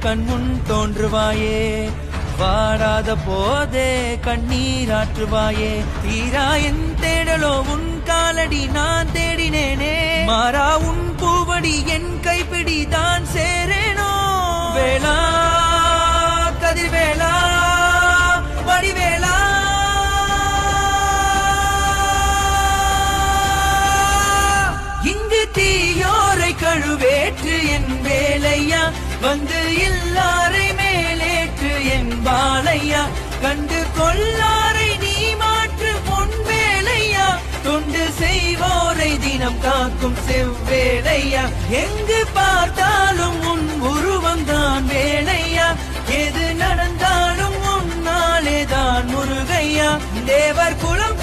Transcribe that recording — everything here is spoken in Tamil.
கண்முன் தோன்றுவாயே, வாடாத போதே கண்ணீராற்றுவாயே. தீரா என் தேடலோ உன் காலடி நான் தேடினேனே, மாறா உன் பூவடி என் கைப்பிடி தான் சேரேனோ. வேளா கதிர்வேளா வடிவேளா, இங்கு தீயோரை கழுவேற்று என் வேலையா, வந்து எல்லாரை மேலேற்று என் பாலையா. கண்டு கொள்ளாரை நீ மாற்று பொன் வேலையா, தொண்டு செய்வோரை தினம் காக்கும் செவ்வேளையா. எங்கு பார்த்தாலும் உன் உருவம்தான் வேலையா, எது நடந்தாலும் உன்னாலேதான் முருகையா. தேவர் குலம்